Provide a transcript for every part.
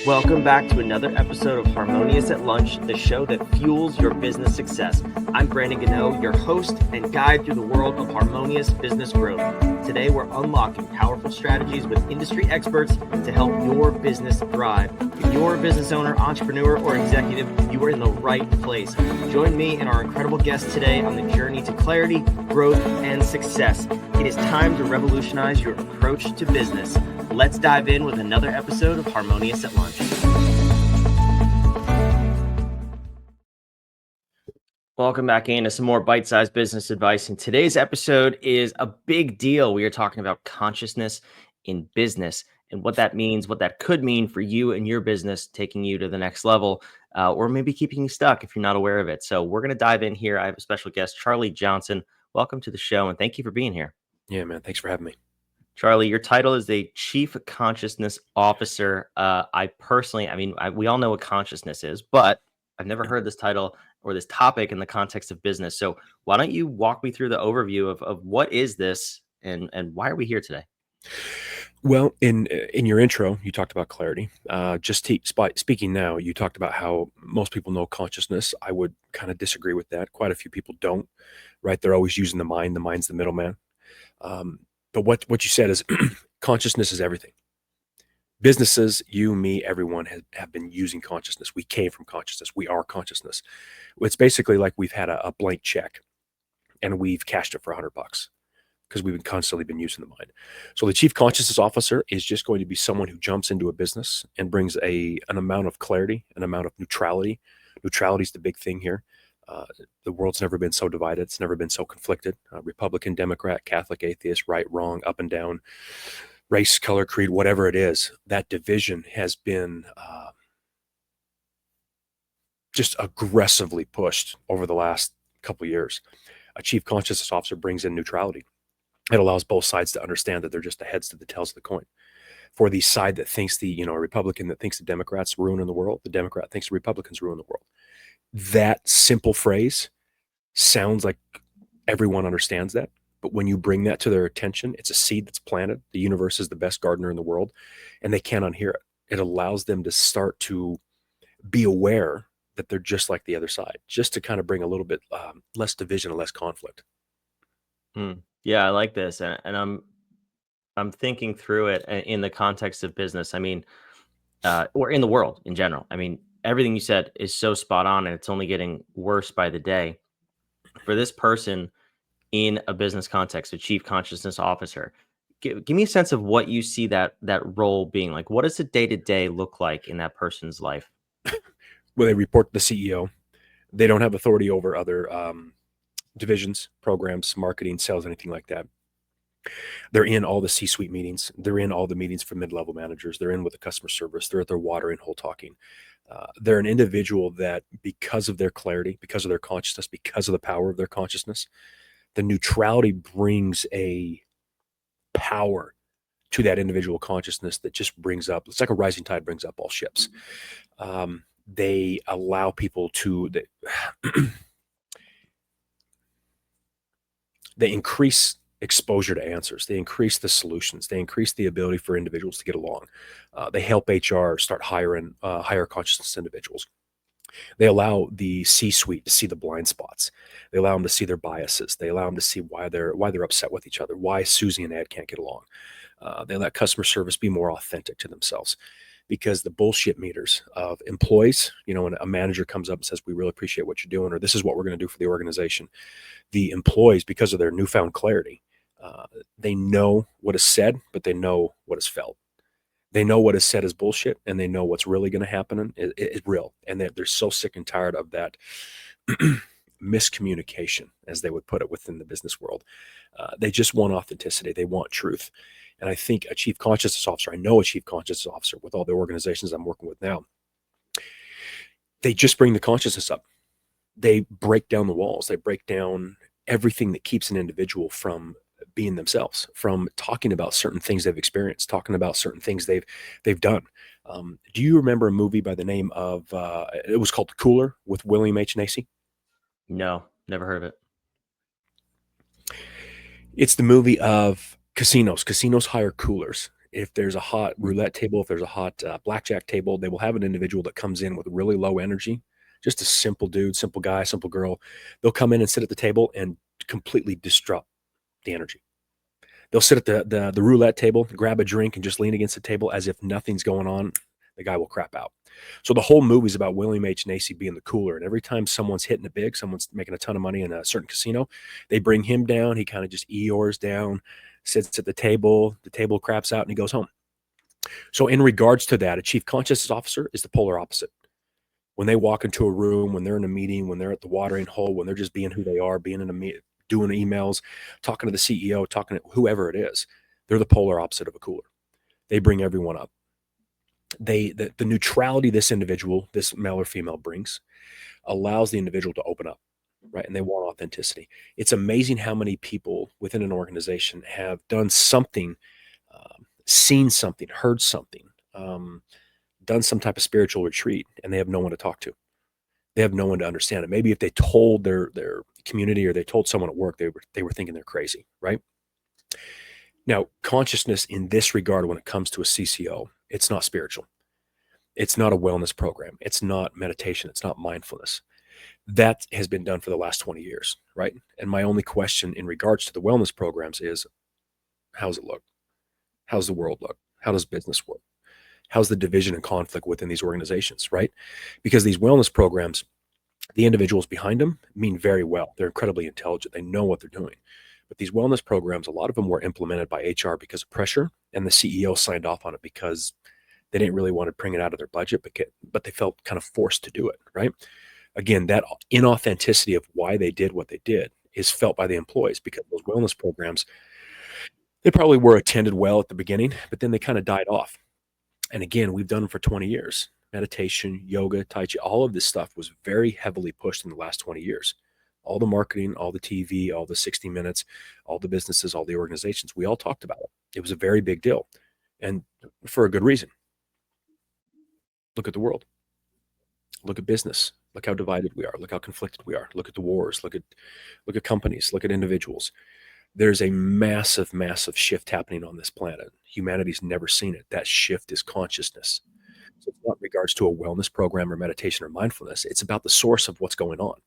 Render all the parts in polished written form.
Welcome back to another episode of Harmonious at Lunch, the show that fuels your business success. I'm Brandon Gano, your host and guide through the world of harmonious business growth. Today, we're unlocking powerful strategies with industry experts to help your business thrive. If you're a business owner, entrepreneur, or executive, you are in the right place. Join me and our incredible guests today on the journey to clarity, growth, and success. It is time to revolutionize your approach to business. Let's dive in with another episode of Harmonious at Lunch. Welcome back into some more bite-sized business advice. And today's episode is a big deal. We are talking about consciousness in business and what that means, what that could mean for you and your business, taking you to the next level, or maybe keeping you stuck if you're not aware of it. So we're going to dive in here. I have a special guest, Charley Johnson. Welcome to the show, and thank you for being here. Yeah, man. Thanks for having me. Charley, your title is a Chief Consciousness Officer. We all know what consciousness is, but I've never heard this title or this topic in the context of business. So why don't you walk me through the overview of what is this and why are we here today? Well, in your intro, you talked about clarity. Speaking now, you talked about how most people know consciousness. I would kind of disagree with that. Quite a few people don't, right? They're always using the mind. The mind's the middleman. But what you said is consciousness is everything. Businesses, you, me, everyone have been using consciousness. We came from consciousness. We are consciousness. It's basically like we've had a blank check and we've cashed it for $100 because we've constantly been using the mind. So the chief consciousness officer is just going to be someone who jumps into a business and brings an amount of clarity, an amount of neutrality. Neutrality is the big thing here. The world's never been so divided. It's never been so conflicted. Republican, Democrat, Catholic, atheist, right, wrong, up and down, race, color, creed, whatever it is. That division has been just aggressively pushed over the last couple of years. A chief consciousness officer brings in neutrality. It allows both sides to understand that they're just the heads to the tails of the coin. For the side that thinks a Republican that thinks the Democrats ruining the world, the Democrat thinks the Republicans ruin the world. That simple phrase sounds like everyone understands that. But when you bring that to their attention, it's a seed that's planted. The universe is the best gardener in the world, and they can't unhear it. It allows them to start to be aware that they're just like the other side, just to kind of bring a little bit less division and less conflict. Yeah, I like this. And I'm thinking through it in the context of business. Or in the world in general. Everything you said is so spot on, and it's only getting worse by the day. For this person in a business context, a chief consciousness officer, give me a sense of what you see that role being like. What does a day-to-day look like in that person's life? Well, they report to the CEO. They don't have authority over other divisions, programs, marketing, sales, anything like that. They're in all the C-suite meetings. They're in all the meetings for mid-level managers. They're in with the customer service. They're at their watering hole talking. They're an individual that, because of their clarity, because of their consciousness, because of the power of their consciousness, the neutrality brings a power to that individual consciousness that just brings up, it's like a rising tide brings up all ships. They allow people to, they increase exposure to answers. They increase the solutions. They increase the ability for individuals to get along. They help HR start hiring higher consciousness individuals. They allow the C-suite to see the blind spots. They allow them to see their biases. They allow them to see why they're upset with each other, why Susie and Ed can't get along. They let customer service be more authentic to themselves, because the bullshit meters of employees, when a manager comes up and says, we really appreciate what you're doing, or this is what we're going to do for the organization, the employees, because of their newfound clarity, they know what is said, but they know what is felt. They know what is said is bullshit, and they know what's really going to happen is real. And they're so sick and tired of that miscommunication, as they would put it within the business world. They just want authenticity. They want truth. And I think a chief consciousness officer, I know a chief consciousness officer with all the organizations I'm working with now, they just bring the consciousness up. They break down the walls. They break down everything that keeps an individual from being themselves, from talking about certain things they've experienced, talking about certain things they've done. Do you remember a movie by the name of, it was called The Cooler with William H. Macy? No, never heard of it. It's the movie of casinos. Casinos hire coolers, If there's a hot roulette table, if there's a hot blackjack table, they will have an individual that comes in with really low energy, just a simple dude, simple guy, simple girl. They'll come in and sit at the table and completely disrupt the energy. They'll sit at the roulette table, grab a drink, and just lean against the table as if nothing's going on. The guy will crap out. So the whole movie is about William H. Macy being the cooler. And every time someone's hitting it big, someone's making a ton of money in a certain casino, they bring him down. He kind of just Eeyores down, sits at the table craps out, and he goes home. So in regards to that, a chief consciousness officer is the polar opposite. When they walk into a room, when they're in a meeting, when they're at the watering hole, when they're just being who they are, being in a meeting, doing emails, talking to the CEO, talking to whoever it is, they're the polar opposite of a cooler. They bring everyone up. The neutrality this individual, this male or female, brings allows the individual to open up, right? And they want authenticity. It's amazing how many people within an organization have done something, seen something, heard something, done some type of spiritual retreat, and they have no one to talk to. They have no one to understand it. Maybe if they told their community or they told someone at work, they were thinking they're crazy, right? Now, consciousness in this regard, when it comes to a CCO, it's not spiritual. It's not a wellness program. It's not meditation. It's not mindfulness. That has been done for the last 20 years, right? And my only question in regards to the wellness programs is, how's it look? How's the world look? How does business work? How's the division and conflict within these organizations, right? Because these wellness programs, the individuals behind them mean very well. They're incredibly intelligent. They know what they're doing. But these wellness programs, a lot of them were implemented by HR because of pressure, and the CEO signed off on it because they didn't really want to bring it out of their budget, but they felt kind of forced to do it, right? Again, that inauthenticity of why they did what they did is felt by the employees because those wellness programs, they probably were attended well at the beginning, but then they kind of died off. And again, we've done them for 20 years. Meditation, yoga, Tai Chi, all of this stuff was very heavily pushed in the last 20 years. All the marketing, all the TV, all the 60 Minutes, all the businesses, all the organizations, we all talked about it. It was a very big deal. And for a good reason. Look at the world. Look at business. Look how divided we are. Look how conflicted we are. Look at the wars. Look at companies. Look at individuals. There's a massive, massive shift happening on this planet. Humanity's never seen it. That shift is consciousness. So it's not in regards to a wellness program or meditation or mindfulness. It's about the source of what's going on.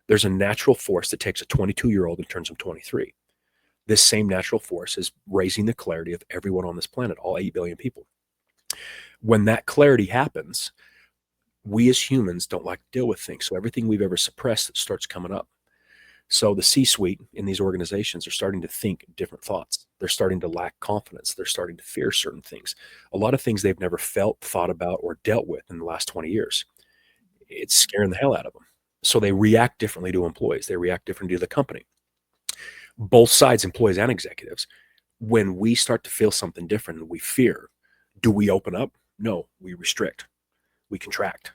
There's a natural force that takes a 22-year-old and turns him 23. This same natural force is raising the clarity of everyone on this planet, all 8 billion people. When that clarity happens, we as humans don't like to deal with things. So everything we've ever suppressed starts coming up. So the C-suite in these organizations are starting to think different thoughts. They're starting to lack confidence. They're starting to fear certain things. A lot of things they've never felt, thought about, or dealt with in the last 20 years. It's scaring the hell out of them. So they react differently to employees. They react differently to the company. Both sides, employees and executives. When we start to feel something different and we fear, do we open up? No, we restrict. We contract.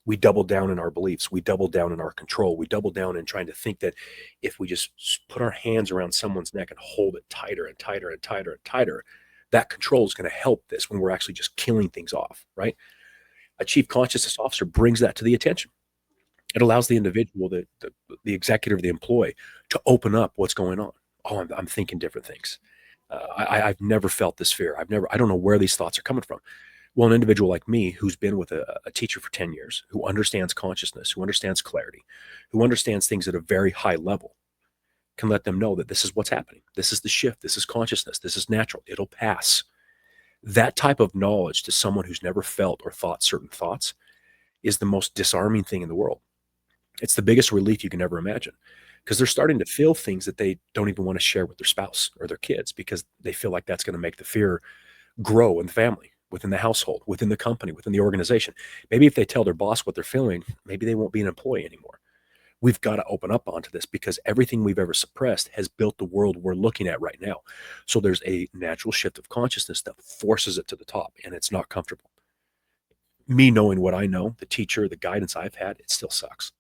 We double down in our beliefs. We double down in our control. We double down in trying to think that if we just put our hands around someone's neck and hold it tighter and tighter and tighter and tighter, that control is going to help this when we're actually just killing things off, right? A chief consciousness officer brings that to the attention. It allows the individual, the executive, the employee to open up what's going on. Oh, I'm thinking different things. I've never felt this fear. I don't know where these thoughts are coming from. Well, an individual like me who's been with a teacher for 10 years, who understands consciousness, who understands clarity, who understands things at a very high level, can let them know that this is what's happening. This is the shift. This is consciousness. This is natural. It'll pass. That type of knowledge to someone who's never felt or thought certain thoughts is the most disarming thing in the world. It's the biggest relief you can ever imagine because they're starting to feel things that they don't even want to share with their spouse or their kids because they feel like that's going to make the fear grow in the family, within the household, within the company, within the organization. Maybe if they tell their boss what they're feeling, maybe they won't be an employee anymore. We've got to open up onto this because everything we've ever suppressed has built the world we're looking at right now. So there's a natural shift of consciousness that forces it to the top, and it's not comfortable. Me knowing what I know, the teacher, the guidance I've had, it still sucks.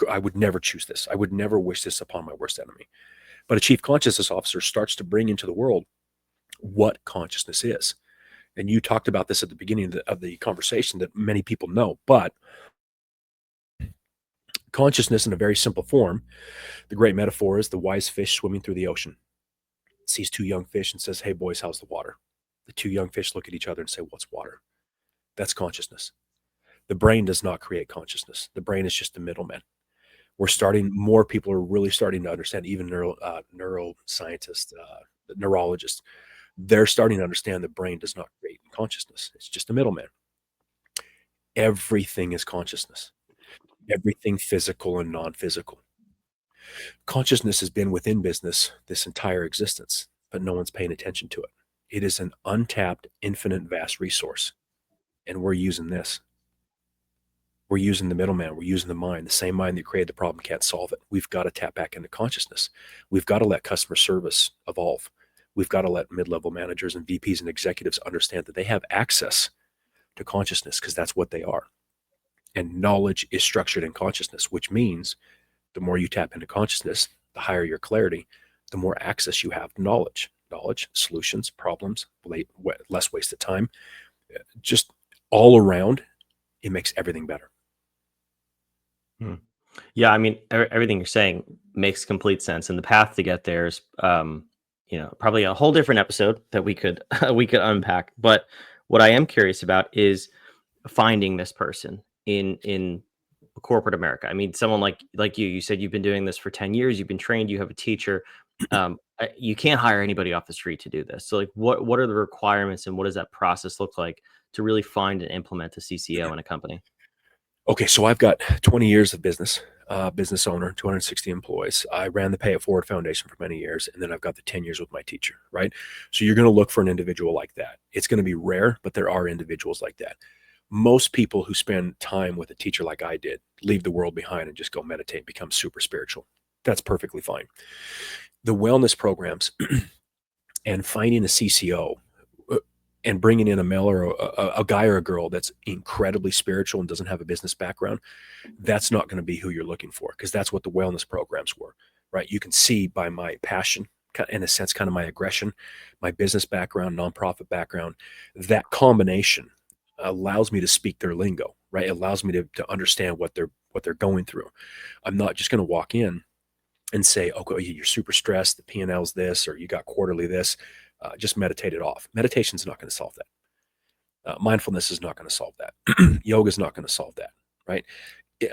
I would never choose this. I would never wish this upon my worst enemy. But a chief consciousness officer starts to bring into the world what consciousness is. And you talked about this at the beginning of the conversation that many people know, but consciousness in a very simple form, the great metaphor is the wise fish swimming through the ocean. Sees two young fish and says, "Hey boys, how's the water?" The two young fish look at each other and say, what's water? That's consciousness. The brain does not create consciousness. The brain is just the middleman. More people are really starting to understand, even neuroscientists, neurologists, they're starting to understand the brain does not create consciousness. It's just a middleman. Everything is consciousness, everything physical and non-physical. Consciousness has been within business this entire existence, but no one's paying attention to it. It is an untapped, infinite, vast resource. And we're using this. We're using the middleman. We're using the mind. The same mind that created the problem can't solve it. We've got to tap back into consciousness. We've got to let customer service evolve. We've got to let mid-level managers and VPs and executives understand that they have access to consciousness, because that's what they are. And knowledge is structured in consciousness, which means the more you tap into consciousness, the higher your clarity, the more access you have to knowledge, solutions, problems, less wasted time, just all around. It makes everything better. Yeah, I mean, everything you're saying makes complete sense, and the path to get there is, probably a whole different episode that we could we could unpack. But what I am curious about is finding this person in corporate America. I mean, someone like you. You said you've been doing this for 10 years. You've been trained. You have a teacher. You can't hire anybody off the street to do this. So, like, what are the requirements, and what does that process look like to really find and implement a CCO in a company? Okay, so I've got 20 years of business owner, 260 employees. I ran the Pay It Forward Foundation for many years, and then I've got the 10 years with my teacher, right? So you're going to look for an individual like that. It's going to be rare, but there are individuals like that. Most people who spend time with a teacher like I did leave the world behind and just go meditate, become super spiritual. That's perfectly fine. The wellness programs and finding a CCO and bringing in a male or a guy or a girl that's incredibly spiritual and doesn't have a business background, that's not going to be who you're looking for, because that's what the wellness programs were, right? You can see by my passion, in a sense, kind of my aggression, my business background, nonprofit background, that combination allows me to speak their lingo, right? It allows me to understand what they're going through. I'm not just going to walk in and say, okay, you're super stressed, the P&L's this, or you got quarterly this. Just meditate it off. Meditation's not going to solve that. Mindfulness is not going to solve that. Yoga is not going to solve that, right?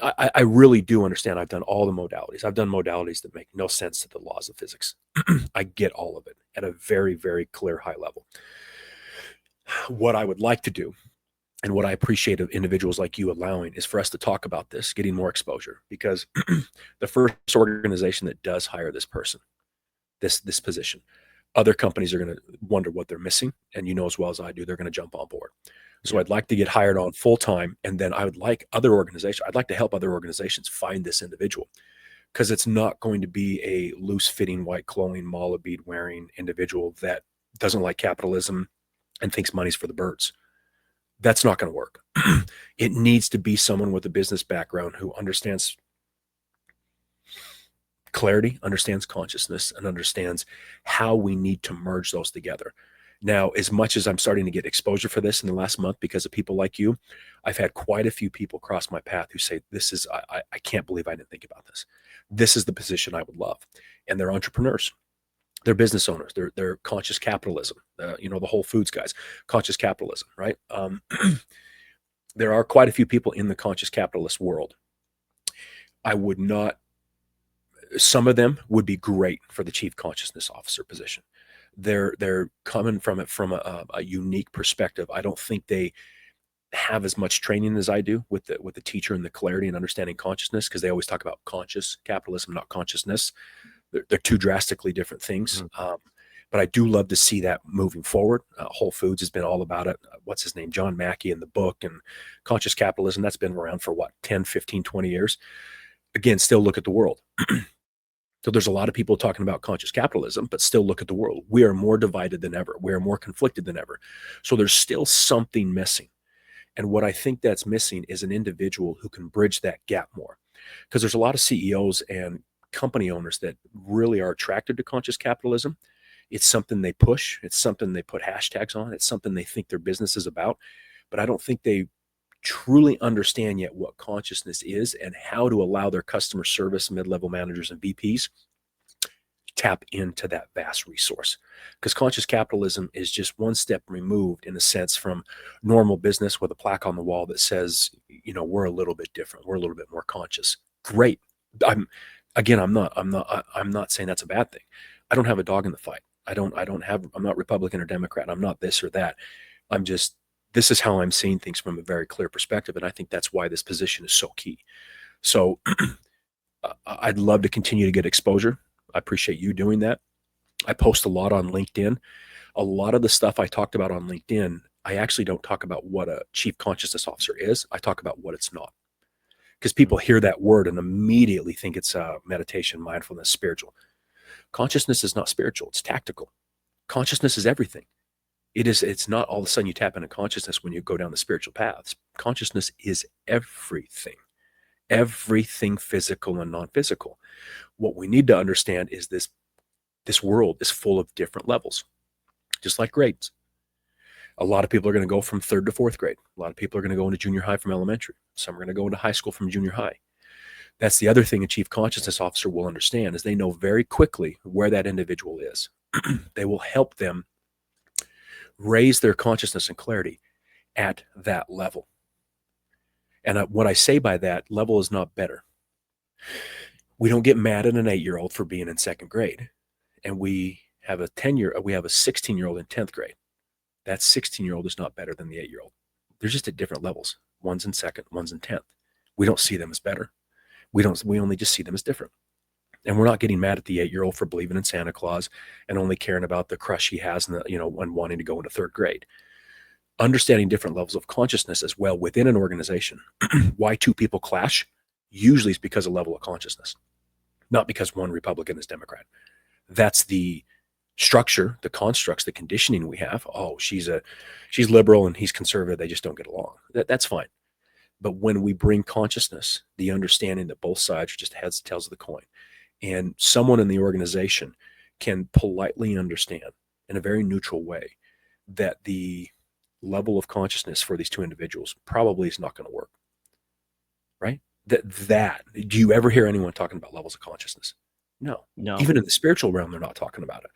I really do understand. I've done all the modalities. I've done modalities that make no sense to the laws of physics. I get all of it at a very, very clear, high level. What I would like to do, and what I appreciate of individuals like you allowing, is for us to talk about this, getting more exposure, because the first organization that does hire this person, this position, other companies are going to wonder what they're missing. And you know as well as I do, they're going to jump on board. So I'd like to get hired on full time. And then I'd like to help other organizations find this individual, because it's not going to be a loose fitting, white clothing, mala bead wearing individual that doesn't like capitalism and thinks money's for the birds. That's not going to work. It needs to be someone with a business background who understands clarity, understands consciousness, and understands how we need to merge those together. Now, as much as I'm starting to get exposure for this in the last month because of people like you, I've had quite a few people cross my path who say, I can't believe I didn't think about this. This is the position I would love. And they're entrepreneurs. They're business owners. They're conscious capitalism. The Whole Foods guys, conscious capitalism, right? There are quite a few people in the conscious capitalist world. Some of them would be great for the chief consciousness officer position. They're coming from it from a unique perspective. I don't think they have as much training as I do with the teacher and the clarity and understanding consciousness, because they always talk about conscious capitalism, not consciousness. They're two drastically different things. Mm-hmm. But I do love to see that moving forward. Whole Foods has been all about it. What's his name? John Mackey in the book, and conscious capitalism, that's been around for 10, 15, 20 years. Again, still look at the world. So there's a lot of people talking about conscious capitalism, but still look at the world. We are more divided than ever. We are more conflicted than ever. So there's still something missing. And what I think that's missing is an individual who can bridge that gap more. Because there's a lot of CEOs and company owners that really are attracted to conscious capitalism. It's something they push. It's something they put hashtags on. It's something they think their business is about. But I don't think they truly understand yet what consciousness is and how to allow their customer service, mid-level managers and VPs tap into that vast resource. Because conscious capitalism is just one step removed, in a sense, from normal business with a plaque on the wall that says, we're a little bit different, we're a little bit more conscious. Great. I'm Again, I'm not saying that's a bad thing. I don't have a dog in the fight. I'm not Republican or Democrat. I'm not this or that. This is how I'm seeing things from a very clear perspective. And I think that's why this position is so key. So I'd love to continue to get exposure. I appreciate you doing that. I post a lot on LinkedIn. A lot of the stuff I talked about on LinkedIn, I actually don't talk about what a chief consciousness officer is. I talk about what it's not. Because people hear that word and immediately think it's meditation, mindfulness, spiritual. Consciousness is not spiritual. It's tactical. Consciousness is everything. It's not all of a sudden you tap into consciousness when you go down the spiritual paths. Consciousness is everything physical and non-physical. What we need to understand is this world is full of different levels, just like grades. A lot of people are going to go from 3rd to 4th grade. A lot of people are going to go into junior high from elementary. Some are going to go into high school from junior high. That's the other thing a chief consciousness officer will understand, is they know very quickly where that individual is. They will help them raise their consciousness and clarity at that level. And what I say by that, level is not better. We don't get mad at an 8-year-old for being in 2nd grade. And we have a 16-year-old in 10th grade. That 16-year-old is not better than the 8-year-old. They're just at different levels. One's in 2nd, one's in 10th. We don't see them as better. We only just see them as different. And we're not getting mad at the 8-year-old for believing in Santa Claus and only caring about the crush he has and wanting to go into 3rd grade. Understanding different levels of consciousness as well within an organization. Why two people clash usually is because of level of consciousness, not because one Republican is Democrat. That's the structure, the constructs, the conditioning we have. Oh, she's liberal and he's conservative. They just don't get along. That's fine. But when we bring consciousness, the understanding that both sides are just heads and tails of the coin, and someone in the organization can politely understand in a very neutral way that the level of consciousness for these two individuals probably is not going to work, right? Do you ever hear anyone talking about levels of consciousness? No. Even in the spiritual realm, they're not talking about it.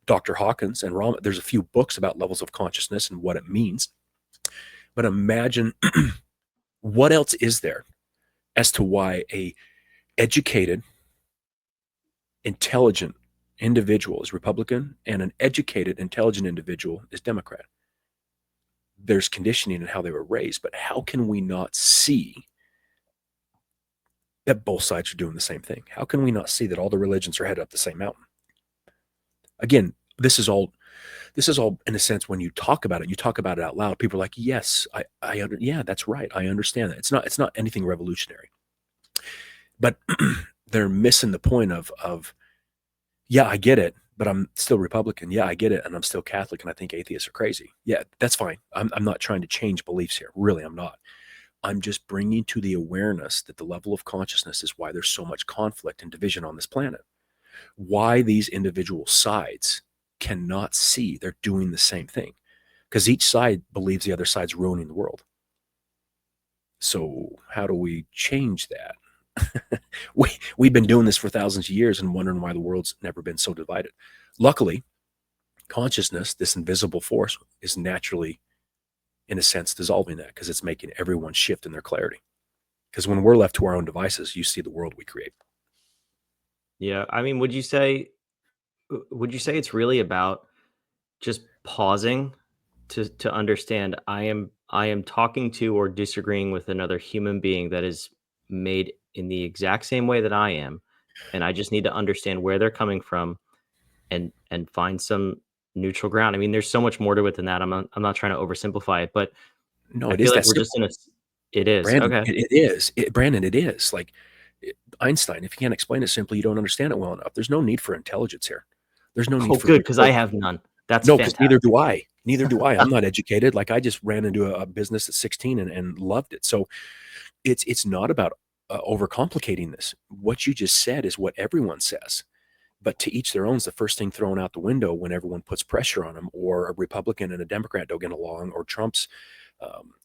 Dr. Hawkins and Rama, there's a few books about levels of consciousness and what it means. But imagine what else is there as to why a educated, intelligent individual is Republican and an educated, intelligent individual is Democrat. There's conditioning in how they were raised, but how can we not see that both sides are doing the same thing? How can we not see that all the religions are headed up the same mountain? Again, this is all in a sense, when you talk about it out loud, people are like, yes, yeah, that's right. I understand that. It's not anything revolutionary, but they're missing the point of, yeah, I get it, but I'm still Republican. Yeah, I get it. And I'm still Catholic. And I think atheists are crazy. Yeah, that's fine. I'm not trying to change beliefs here. Really, I'm not. I'm just bringing to the awareness that the level of consciousness is why there's so much conflict and division on this planet. Why these individual sides cannot see they're doing the same thing, because each side believes the other side's ruining the world. So how do we change that? We've been doing this for thousands of years and wondering why the world's never been so divided. Luckily, consciousness, this invisible force, is naturally, in a sense, dissolving that, because it's making everyone shift in their clarity. Because when we're left to our own devices, you see the world we create. Yeah, I mean, would you say it's really about just pausing to understand I am talking to or disagreeing with another human being that is made in the exact same way that I am, and I just need to understand where they're coming from and find some neutral ground. I mean, there's so much more to it than that. I'm not trying to oversimplify it, but No, I it feel is like that we're simple. just in a it is. Brandon, Okay. it is. Brandon, it is. Like Einstein, if you can't explain it simply, you don't understand it well enough. There's no need for intelligence here. There's no need Oh, for good, because I report. have none. That's No, because neither fantastic. do I. Neither do I. I'm not educated. Like, I just ran into a business at 16 and loved it. So it's not about overcomplicating this. What you just said is what everyone says. But to each their own is the first thing thrown out the window when everyone puts pressure on them, or a Republican and a Democrat don't get along, or Trump's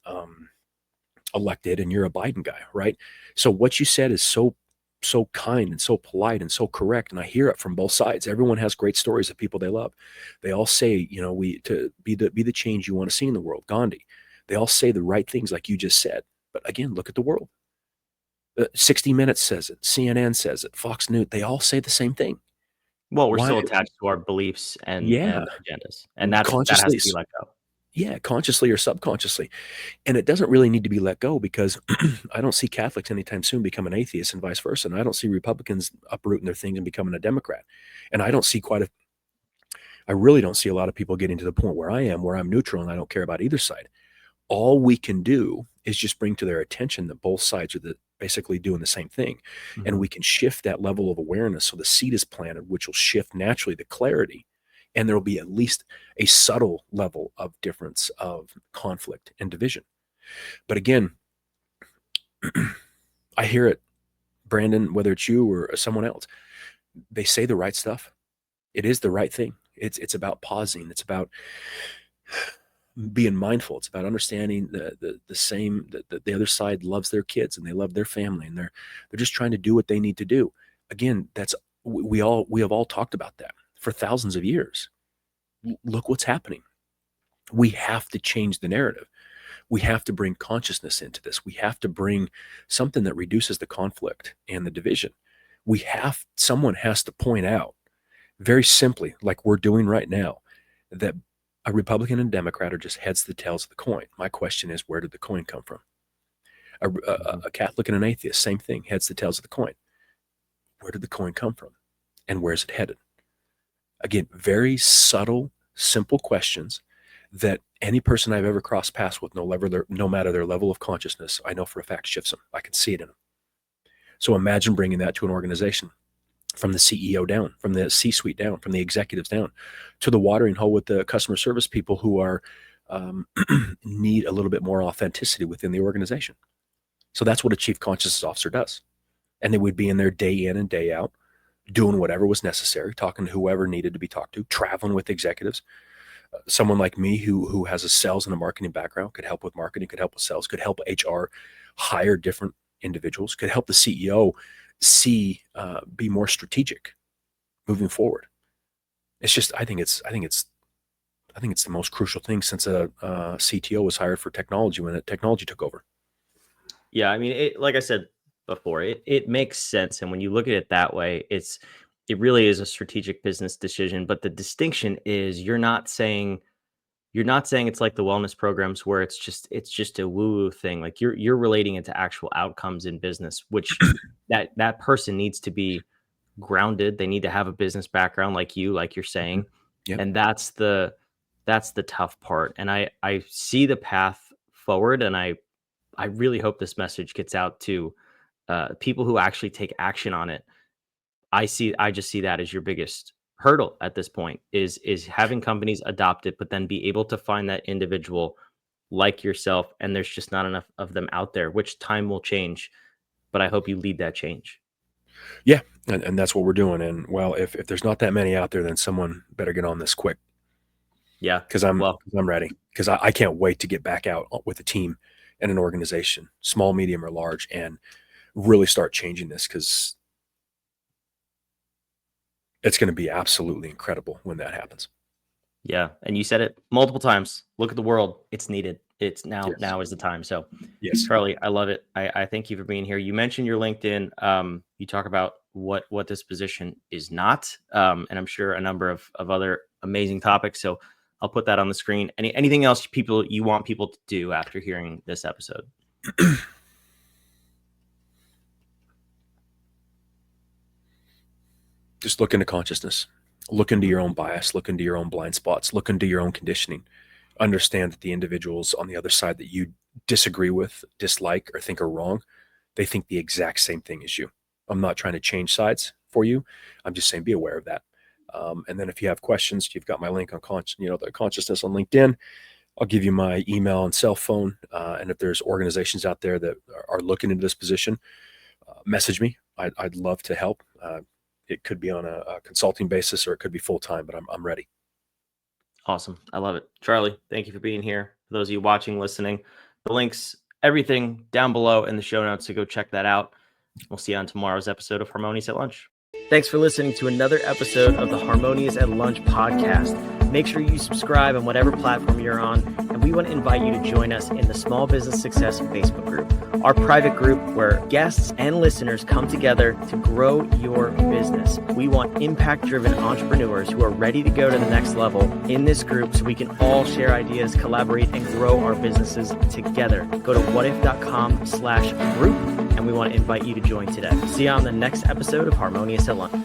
um, elected and you're a Biden guy, right? So what you said is so so kind and so polite and so correct, and I hear it from both sides. Everyone has great stories of people they love. They all say, we to be the change you want to see in the world. Gandhi. They all say the right things, like you just said. But again, look at the world. 60 Minutes says it. CNN says it. Fox News. They all say the same thing. Well, we're Why? still attached to our beliefs and Yeah, agendas, and that has consciously. to be let go. Yeah, consciously or subconsciously. And it doesn't really need to be let go, because I don't see Catholics anytime soon becoming atheists and vice versa. And I don't see Republicans uprooting their things and becoming a Democrat. And I really don't see a lot of people getting to the point where I am, where I'm neutral and I don't care about either side. All we can do is just bring to their attention that both sides are basically doing the same thing. And we can shift that level of awareness so the seed is planted, which will shift naturally the clarity. And there will be at least a subtle level of difference of conflict and division. But again, I hear it, Brandon, whether it's you or someone else, they say the right stuff. It is the right thing. It's about pausing. It's about being mindful. It's about understanding the same that the other side loves their kids and they love their family, and they're just trying to do what they need to do. Again, that's we have all talked about that for thousands of years. Look what's happening. We have to change the narrative. We have to bring consciousness into this. We have to bring something that reduces the conflict and the division. Someone has to point out very simply, like we're doing right now, that a Republican and Democrat are just heads to tails of the coin. My question is, where did the coin come from? A Catholic and an atheist, same thing, heads to tails of the coin. Where did the coin come from? And where's it headed? Again, very subtle, simple questions that any person I've ever crossed paths with, no matter their level of consciousness, I know for a fact shifts them. I can see it in them. So imagine bringing that to an organization, from the CEO down, from the C-suite down, from the executives down, to the watering hole with the customer service people who are need a little bit more authenticity within the organization. So that's what a chief consciousness officer does. And they would be in there day in and day out, doing whatever was necessary, talking to whoever needed to be talked to, traveling with executives. Someone like me who has a sales and a marketing background could help with marketing, could help with sales, could help HR hire different individuals, could help the CEO be more strategic moving forward. It's just, I think it's the most crucial thing since a CTO was hired for technology when technology took over. Yeah, I mean, like I said before, it makes sense, and when you look at it that way, it really is a strategic business decision. But the distinction is you're not saying it's like the wellness programs where it's just a woo-woo thing. Like you're relating it to actual outcomes in business, which that person needs to be grounded. They need to have a business background like you're Mm-hmm. saying. Yep. And that's the tough part. And I see the path forward, and I really hope this message gets out to people who actually take action on it. I just see that as your biggest hurdle at this point is having companies adopt it, but then be able to find that individual like yourself. And there's just not enough of them out there, which time will change. But I hope you lead that change. Yeah, and that's what we're doing. And well, if there's not that many out there, then someone better get on this quick, Yeah. because I'm Well, I'm ready. Because I can't wait to get back out with a team and an organization, small, medium, or large, and really start changing this, because it's going to be absolutely incredible when that happens. yeah. And you said it multiple times. Look at the world. It's needed. It's now. Yes. Now is the time. So, Yes. Charlie, I love it. I thank you for being here. You mentioned your LinkedIn. You talk about what this position is not, and I'm sure a number of other amazing topics. So I'll put that on the screen. Anything else you want people to do after hearing this episode? Just look into consciousness. Look into your own bias. Look into your own blind spots. Look into your own conditioning. Understand that the individuals on the other side that you disagree with, dislike, or think are wrong, they think the exact same thing as you. I'm not trying to change sides for you. I'm just saying be aware of that. And then if you have questions, you've got my link on the consciousness on LinkedIn. I'll give you my email and cell phone. And if there's organizations out there that are looking into this position, message me. I'd love to help. It could be on a consulting basis, or it could be full time, but I'm ready. Awesome. I love it. Charlie, thank you for being here. For those of you watching, listening, the links, everything down below in the show notes. So go check that out. We'll see you on tomorrow's episode of Harmonious at Lunch. Thanks for listening to another episode of the Harmonious at Lunch podcast. Make sure you subscribe on whatever platform you're on, and we want to invite you to join us in the Small Business Success Facebook group, our private group where guests and listeners come together to grow your business. We want impact-driven entrepreneurs who are ready to go to the next level in this group so we can all share ideas, collaborate, and grow our businesses together. Go to whatif.com/group, and we want to invite you to join today. See you on the next episode of Harmonious at Lunch.